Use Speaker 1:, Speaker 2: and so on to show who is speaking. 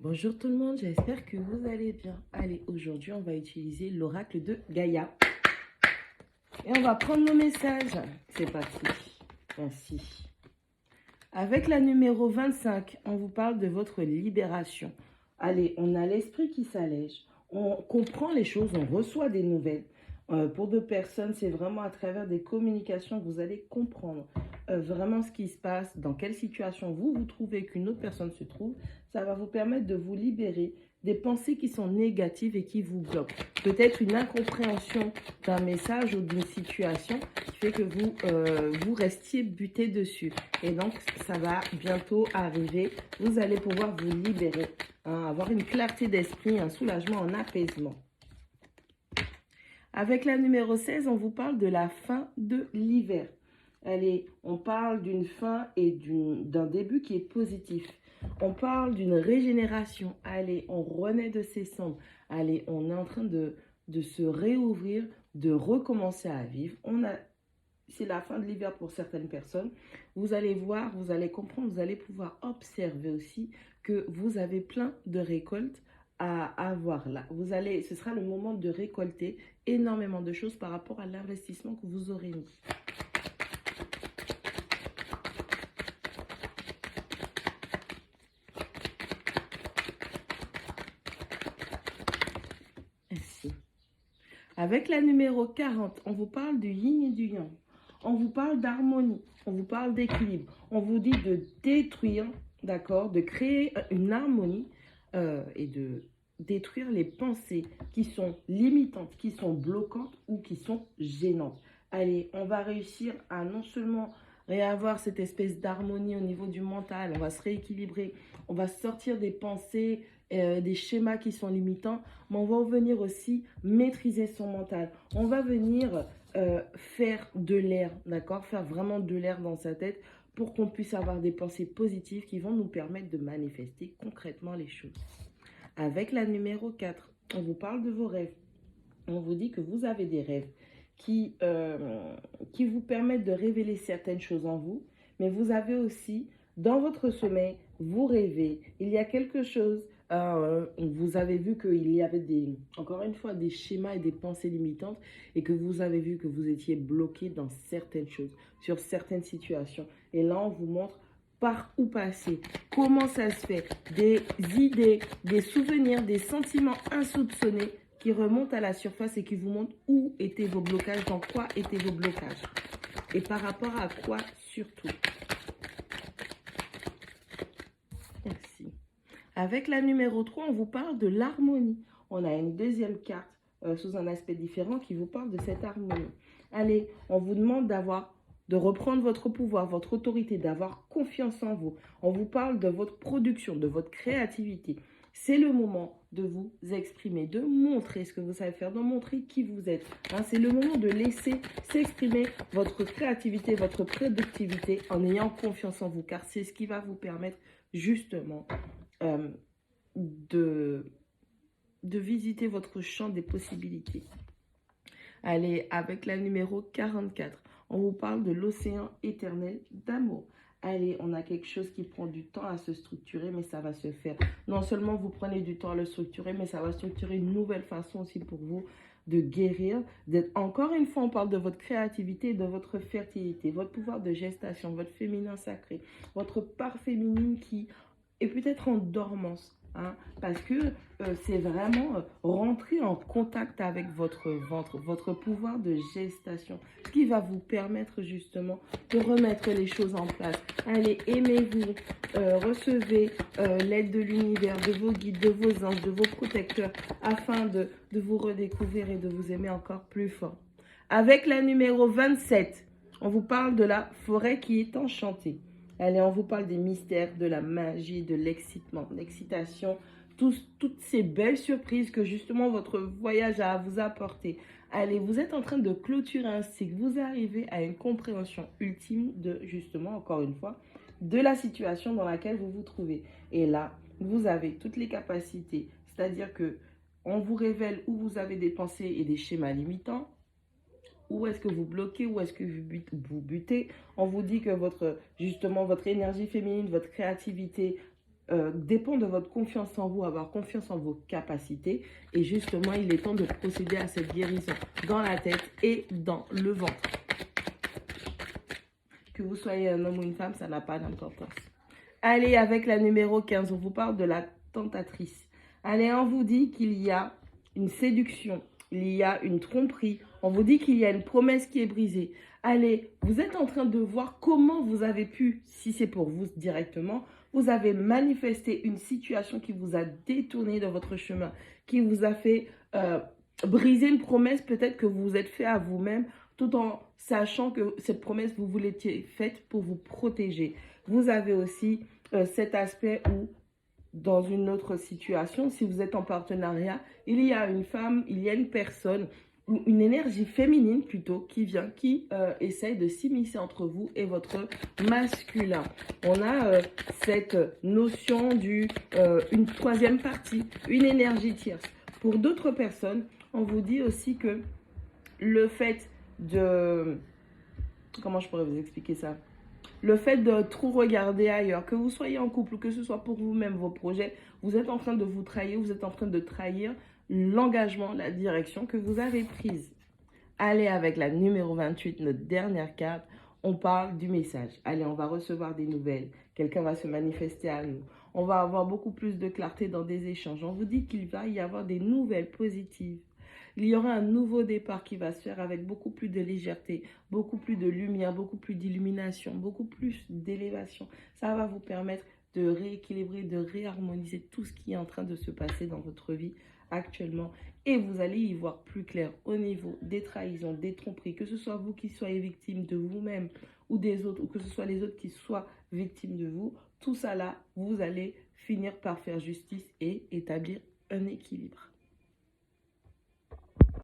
Speaker 1: Bonjour tout le monde, j'espère que vous allez bien. Allez, aujourd'hui, on va utiliser l'oracle de Gaïa. Et on va prendre nos messages. C'est parti. Ainsi. Avec la numéro 25, on vous parle de votre libération. Allez, on a l'esprit qui s'allège. On comprend les choses, on reçoit des nouvelles. Pour deux personnes, c'est vraiment à travers des communications que vous allez comprendre vraiment ce qui se passe, dans quelle situation vous vous trouvez, qu'une autre personne se trouve. Ça va vous permettre de vous libérer des pensées qui sont négatives et qui vous bloquent. Peut-être une incompréhension d'un message ou d'une situation qui fait que vous restiez buté dessus. Et donc, ça va bientôt arriver. Vous allez pouvoir vous libérer, hein, avoir une clarté d'esprit, un soulagement, un apaisement. Avec la numéro 16, on vous parle de la fin de l'hiver. Allez, on parle d'une fin et d'un début qui est positif. On parle d'une régénération. Allez, on renaît de ses cendres. Allez, on est en train de se réouvrir, de recommencer à vivre. C'est la fin de l'hiver pour certaines personnes. Vous allez voir, vous allez comprendre, vous allez pouvoir observer aussi que vous avez plein de récoltes à avoir là. Ce sera le moment de récolter énormément de choses par rapport à l'investissement que vous aurez mis. Ainsi. Avec la numéro 40, on vous parle du yin et du yang. On vous parle d'harmonie, on vous parle d'équilibre. On vous dit de détruire, d'accord, de créer une harmonie et de détruire les pensées qui sont limitantes, qui sont bloquantes ou qui sont gênantes. Allez, on va réussir à non seulement réavoir cette espèce d'harmonie au niveau du mental, on va se rééquilibrer, on va sortir des pensées, des schémas qui sont limitants, mais on va venir aussi maîtriser son mental. On va venir faire de l'air, d'accord? Faire vraiment de l'air dans sa tête pour qu'on puisse avoir des pensées positives qui vont nous permettre de manifester concrètement les choses. Avec la numéro 4, on vous parle de vos rêves. On vous dit que vous avez des rêves qui vous permettent de révéler certaines choses en vous, mais vous avez aussi, dans votre sommeil, vous rêvez. Il y a quelque chose, vous avez vu qu'il y avait encore une fois, des schémas et des pensées limitantes et que vous avez vu que vous étiez bloqué dans certaines choses, sur certaines situations. Et là, on vous montre par où passer, comment ça se fait, des idées, des souvenirs, des sentiments insoupçonnés qui remontent à la surface et qui vous montrent où étaient vos blocages, dans quoi étaient vos blocages. Et par rapport à quoi surtout. Merci. Avec la numéro 3, on vous parle de l'harmonie. On a une deuxième carte sous un aspect différent qui vous parle de cette harmonie. Allez, on vous demande de reprendre votre pouvoir, votre autorité, d'avoir confiance en vous. On vous parle de votre production, de votre créativité. C'est le moment de vous exprimer, de montrer ce que vous savez faire, de montrer qui vous êtes. Hein, c'est le moment de laisser s'exprimer votre créativité, votre productivité en ayant confiance en vous, car c'est ce qui va vous permettre justement de visiter votre champ des possibilités. Allez, avec la numéro 44, on vous parle de l'océan éternel d'amour. Allez, on a quelque chose qui prend du temps à se structurer, mais ça va se faire. Non seulement vous prenez du temps à le structurer, mais ça va structurer une nouvelle façon aussi pour vous de guérir. Encore une fois, on parle de votre créativité, de votre fertilité, votre pouvoir de gestation, votre féminin sacré, votre part féminine qui est peut-être en dormance. Hein, parce que c'est vraiment rentrer en contact avec votre ventre, votre pouvoir de gestation, ce qui va vous permettre justement de remettre les choses en place. Allez, aimez-vous, recevez l'aide de l'univers, de vos guides, de vos anges, de vos protecteurs, afin de vous redécouvrir et de vous aimer encore plus fort. Avec la numéro 27, on vous parle de la forêt qui est enchantée. Allez, on vous parle des mystères, de la magie, de l'excitement, l'excitation, toutes ces belles surprises que justement votre voyage a à vous apporter. Allez, vous êtes en train de clôturer un cycle, vous arrivez à une compréhension ultime de justement, encore une fois, de la situation dans laquelle vous vous trouvez. Et là, vous avez toutes les capacités, c'est-à-dire que on vous révèle où vous avez des pensées et des schémas limitants. Où est-ce que vous bloquez, où est-ce que vous butez. On vous dit que justement, votre énergie féminine, votre créativité dépend de votre confiance en vous, avoir confiance en vos capacités. Et justement, il est temps de procéder à cette guérison dans la tête et dans le ventre. Que vous soyez un homme ou une femme, ça n'a pas d'importance. Allez, avec la numéro 15, on vous parle de la tentatrice. Allez, on vous dit qu'il y a une séduction, il y a une tromperie, on vous dit qu'il y a une promesse qui est brisée. Allez, vous êtes en train de voir comment vous avez pu, si c'est pour vous directement, vous avez manifesté une situation qui vous a détourné de votre chemin, qui vous a fait briser une promesse peut-être que vous vous êtes fait à vous-même, tout en sachant que cette promesse, vous l'étiez faite pour vous protéger. Vous avez aussi cet aspect où, dans une autre situation, si vous êtes en partenariat, il y a une femme, il y a une personne, une énergie féminine plutôt, qui vient, qui essaye de s'immiscer entre vous et votre masculin. On a cette notion une troisième partie, une énergie tierce. Pour d'autres personnes, on vous dit aussi que le fait de... Comment je pourrais vous expliquer ça? Le fait de trop regarder ailleurs, que vous soyez en couple ou que ce soit pour vous-même, vos projets, vous êtes en train de vous trahir, vous êtes en train de trahir l'engagement, la direction que vous avez prise. Allez, avec la numéro 28, notre dernière carte, on parle du message. Allez, on va recevoir des nouvelles. Quelqu'un va se manifester à nous. On va avoir beaucoup plus de clarté dans des échanges. On vous dit qu'il va y avoir des nouvelles positives. Il y aura un nouveau départ qui va se faire avec beaucoup plus de légèreté, beaucoup plus de lumière, beaucoup plus d'illumination, beaucoup plus d'élévation. Ça va vous permettre de rééquilibrer, de réharmoniser tout ce qui est en train de se passer dans votre vie actuellement. Et vous allez y voir plus clair au niveau des trahisons, des tromperies, que ce soit vous qui soyez victime de vous-même ou des autres, ou que ce soit les autres qui soient victimes de vous. Tout ça là, vous allez finir par faire justice et établir un équilibre.